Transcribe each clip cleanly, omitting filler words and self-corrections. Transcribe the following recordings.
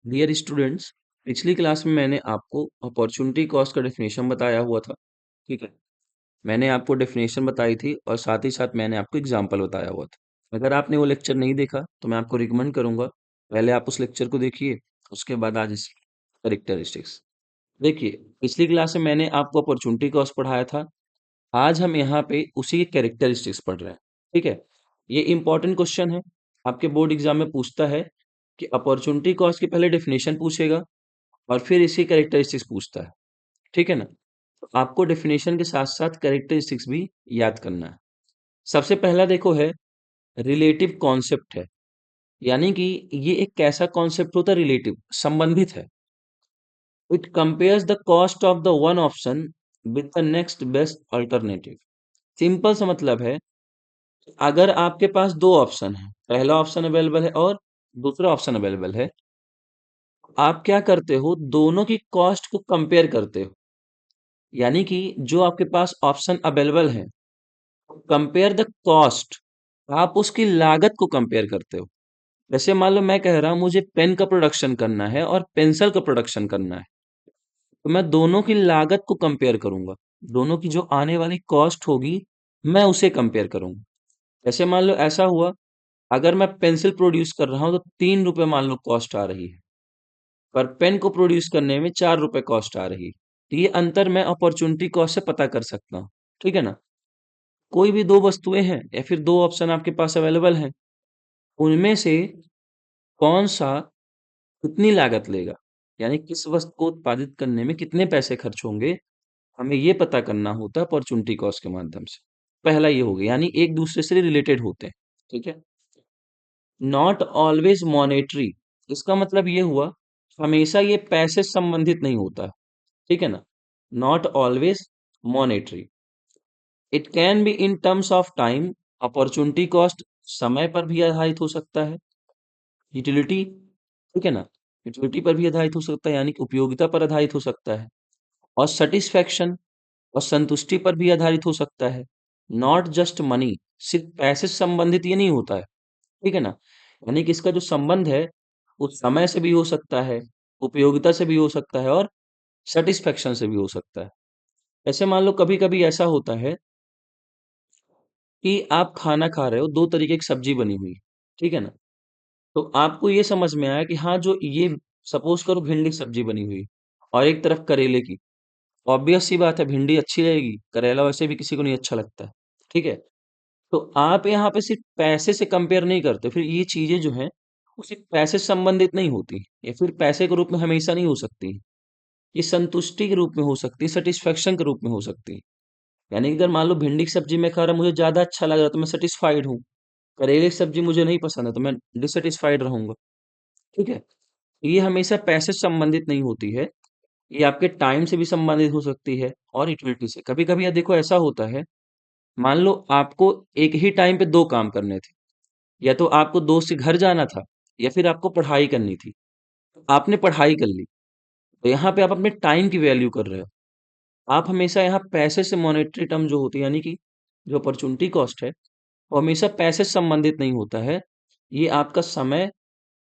Dear students, पिछली class में मैंने आपको अपॉर्चुनिटी कॉस्ट का डेफिनेशन बताया हुआ था। ठीक है, मैंने आपको डेफिनेशन बताई थी और साथ ही साथ मैंने आपको एग्जांपल बताया हुआ था। अगर आपने वो लेक्चर नहीं देखा तो मैं आपको रिकमेंड करूंगा, पहले आप उस लेक्चर को देखिए, उसके बाद आज इस कैरेक्टरिस्टिक्स देखिए। पिछली क्लास में मैंने आपको अपॉर्चुनिटी कॉस्ट पढ़ाया था। आज हम यहाँ पे उसी के कैरेक्टरिस्टिक्स पढ़ रहे हैं। ठीक है, ये इंपॉर्टेंट क्वेश्चन है, आपके बोर्ड एग्जाम में पूछता है कि अपॉर्चुनिटी कॉस्ट की पहले डेफिनेशन पूछेगा और फिर इसकी कैरेक्टरिस्टिक्स पूछता है। ठीक है ना? तो आपको डेफिनेशन के साथ साथ कैरेक्टरिस्टिक्स भी याद करना है। सबसे पहला देखो है रिलेटिव कॉन्सेप्ट है, यानी कि ये एक कैसा कॉन्सेप्ट होता है, रिलेटिव संबंधित है। It compares the cost of the one option with the next best alternative. Simple सा मतलब है, अगर आपके पास दो ऑप्शन है, पहला ऑप्शन अवेलेबल है और दूसरा ऑप्शन अवेलेबल है, आप क्या करते हो, दोनों की कॉस्ट को कंपेयर करते हो। यानी कि जो आपके पास ऑप्शन अवेलेबल है, कंपेयर द कॉस्ट, आप उसकी लागत को कंपेयर करते हो। जैसे मान लो मैं कह रहा हूं मुझे पेन का प्रोडक्शन करना है और पेंसिल का प्रोडक्शन करना है, तो मैं दोनों की लागत को कंपेयर करूंगा। दोनों की जो आने वाली कॉस्ट होगी, मैं उसे कंपेयर करूंगा। जैसे मान लो ऐसा हुआ, अगर मैं पेंसिल प्रोड्यूस कर रहा हूं तो 3 रुपए मान लो कॉस्ट आ रही है, पर पेन को प्रोड्यूस करने में 4 रुपए कॉस्ट आ रही है। तो ये अंतर मैं अपॉर्चुनिटी कॉस्ट से पता कर सकता हूँ। ठीक है ना? कोई भी दो वस्तुएं हैं या फिर दो ऑप्शन आपके पास अवेलेबल हैं, उनमें से कौन सा कितनी लागत लेगा, यानी किस वस्तु को उत्पादित करने में कितने पैसे खर्च होंगे, हमें ये पता करना होता है अपॉर्चुनिटी कॉस्ट के माध्यम से। पहला ये हो गया, यानी एक दूसरे से रिलेटेड होते हैं। ठीक है, नॉट ऑलवेज मॉनेटरी, इसका मतलब ये हुआ हमेशा ये पैसे से संबंधित नहीं होता। ठीक है ना? Not always monetary, it can be in terms of time. Opportunity cost समय पर भी आधारित हो सकता है, यूटिलिटी, ठीक है ना, यूटिलिटी पर भी आधारित हो सकता है, यानी कि उपयोगिता पर आधारित हो सकता है, और सेटिस्फैक्शन और संतुष्टि पर भी आधारित हो सकता है। नॉट जस्ट मनी, सिर्फ पैसे से संबंधित ये नहीं होता है। ठीक है ना? यानी कि इसका जो संबंध है वो समय से भी हो सकता है, उपयोगिता से भी हो सकता है और सेटिस्फैक्शन से भी हो सकता है। ऐसे मान लो कभी कभी ऐसा होता है कि आप खाना खा रहे हो, दो तरीके की सब्जी बनी हुई है, ठीक है ना? तो आपको ये समझ में आया कि हाँ, जो ये सपोज करो भिंडी की सब्जी बनी हुई और एक तरफ करेले की, ऑब्वियस सी बात है भिंडी अच्छी रहेगी, करेला वैसे भी किसी को नहीं अच्छा लगता है। ठीक है, तो आप यहाँ पे सिर्फ पैसे से कंपेयर नहीं करते, फिर ये चीजें जो हैं वो सिर्फ पैसे से संबंधित नहीं होती, या फिर पैसे के रूप में हमेशा नहीं हो सकती, ये संतुष्टि के रूप में हो सकती है, सेटिस्फेक्शन के रूप में हो सकती है। यानी कि अगर मान लो भिंडी की सब्जी मैं खा रहा, मुझे ज्यादा अच्छा लग रहा है तो मैं सेटिस्फाइड हूँ। करेले की सब्जी मुझे नहीं पसंद है तो मैं डिससेटिस्फाइड रहूंगा। ठीक है, ये हमेशा पैसे से संबंधित नहीं होती है, ये आपके टाइम से भी संबंधित हो सकती है और यूटिलिटी से। कभी कभी देखो ऐसा होता है, मान लो आपको एक ही टाइम पे दो काम करने थे, या तो आपको दोस्त के घर जाना था या फिर आपको पढ़ाई करनी थी। आपने पढ़ाई कर ली, तो यहाँ पे आप अपने टाइम की वैल्यू कर रहे हो। आप हमेशा यहाँ पैसे से मॉनेटरी टर्म जो होती है, यानी कि जो अपॉर्चुनिटी कॉस्ट है, वो हमेशा पैसे से संबंधित नहीं होता है, ये आपका समय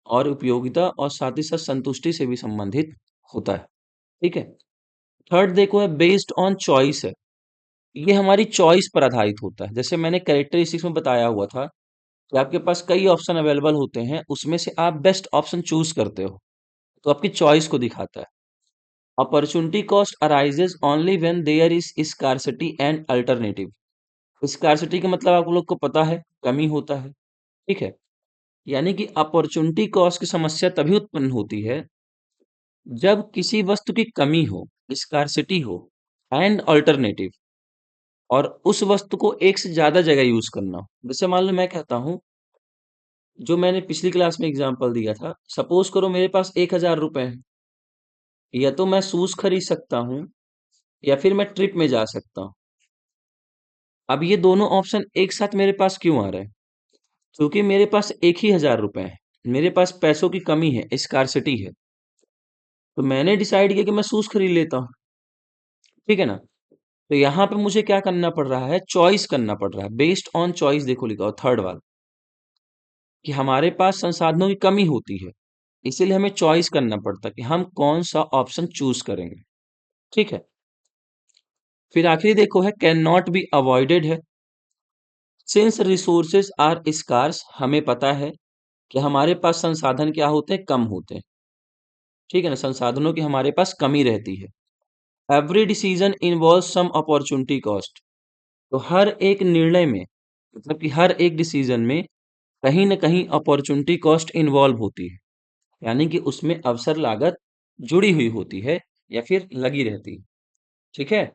और उपयोगिता और साथ ही साथ संतुष्टि से भी संबंधित होता है। ठीक है, थर्ड देखो है बेस्ड ऑन चॉइस है, ये हमारी चॉइस पर आधारित होता है। जैसे मैंने कैरेक्टरिस्टिक्स में बताया हुआ था कि आपके पास कई ऑप्शन अवेलेबल होते हैं, उसमें से आप बेस्ट ऑप्शन चूज करते हो, तो आपकी चॉइस को दिखाता है। Opportunity cost arises only when there is scarcity and alternative. Scarcity का मतलब आप लोग को पता है, कमी होता है। ठीक है, यानी कि अपॉर्चुनिटी कॉस्ट की समस्या तभी उत्पन्न होती है जब किसी वस्तु की कमी हो, स्कार्सिटी हो एंड अल्टरनेटिव, और उस वस्तु को एक से ज्यादा जगह यूज करना हो। जैसे मान लो मैं कहता हूं, जो मैंने पिछली क्लास में एग्जांपल दिया था, सपोज करो मेरे पास 1,000 रुपए है, या तो मैं शूज खरीद सकता हूँ या फिर मैं ट्रिप में जा सकता हूँ। अब ये दोनों ऑप्शन एक साथ मेरे पास क्यों आ रहे हैं? क्योंकि मेरे पास एक ही 1,000 रुपए है, मेरे पास पैसों की कमी है, स्कार्सिटी है, तो मैंने डिसाइड किया कि मैं शूज खरीद लेता हूँ। ठीक है ना? तो यहाँ पे मुझे क्या करना पड़ रहा है, चॉइस करना पड़ रहा है। बेस्ड ऑन चॉइस देखो लिखा हो थर्ड वाला, कि हमारे पास संसाधनों की कमी होती है, इसीलिए हमें चॉइस करना पड़ता है कि हम कौन सा ऑप्शन चूज करेंगे। ठीक है। फिर आखिरी देखो है कैन नॉट बी अवॉइडेड है। सिंस रिसोर्सेज आर स्कार्स, हमें पता है कि हमारे पास संसाधन क्या होते हैं, कम होते हैं। ठीक है ना, संसाधनों की हमारे पास कमी रहती है। Every decision involve some opportunity cost. तो हर एक निर्णय में, मतलब कि हर एक डिसीजन में कहीं ना कहीं अपॉर्चुनिटी कॉस्ट इन्वॉल्व होती है, यानी कि उसमें अवसर लागत जुड़ी हुई होती है या फिर लगी रहती है। ठीक है।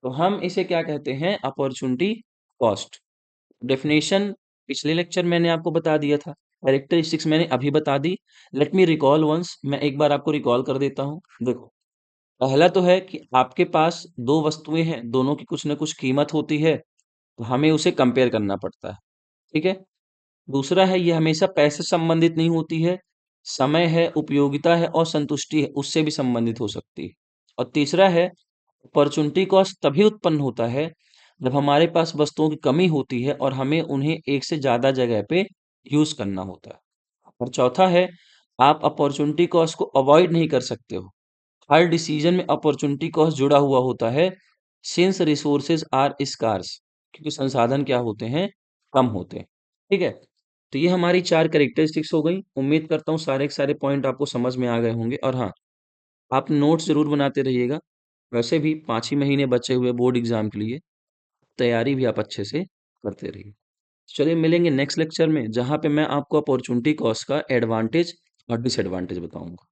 तो हम इसे क्या कहते हैं, अपॉर्चुनिटी कॉस्ट। डेफिनेशन पिछले लेक्चर मैंने आपको बता दिया था, कैरेक्टरिस्टिक्स मैंने अभी बता दी। लेट मी रिकॉल वंस, मैं एक बार आपको रिकॉल कर देता हूँ। देखो, पहला तो है कि आपके पास दो वस्तुएं हैं, दोनों की कुछ ना कुछ कीमत होती है, तो हमें उसे कंपेयर करना पड़ता है। ठीक है। दूसरा है, ये हमेशा पैसे संबंधित नहीं होती है, समय है, उपयोगिता है और संतुष्टि है, उससे भी संबंधित हो सकती है। और तीसरा है, अपॉर्चुनिटी कॉस्ट तभी उत्पन्न होता है जब हमारे पास वस्तुओं की कमी होती है और हमें उन्हें एक से ज्यादा जगह पे यूज करना होता है। और चौथा है, आप अपॉर्चुनिटी कॉस्ट को अवॉइड नहीं कर सकते हो। हर डिसीजन में अपॉर्चुनिटी कॉस्ट जुड़ा हुआ होता है, सिंस रिसोर्सेज आर स्कार्स, क्योंकि संसाधन क्या होते हैं, कम होते हैं। ठीक है। तो ये हमारी चार कैरेक्टरिस्टिक्स हो गई। उम्मीद करता हूँ सारे के सारे पॉइंट आपको समझ में आ गए होंगे। और हाँ, आप नोट्स जरूर बनाते रहिएगा। वैसे भी 5 ही महीने बचे हुए बोर्ड एग्जाम के लिए, तैयारी भी आप अच्छे से करते रहिए। चलिए मिलेंगे नेक्स्ट लेक्चर में, जहाँ पे मैं आपको अपॉर्चुनिटी कॉस्ट का एडवांटेज और डिसएडवांटेज बताऊंगा।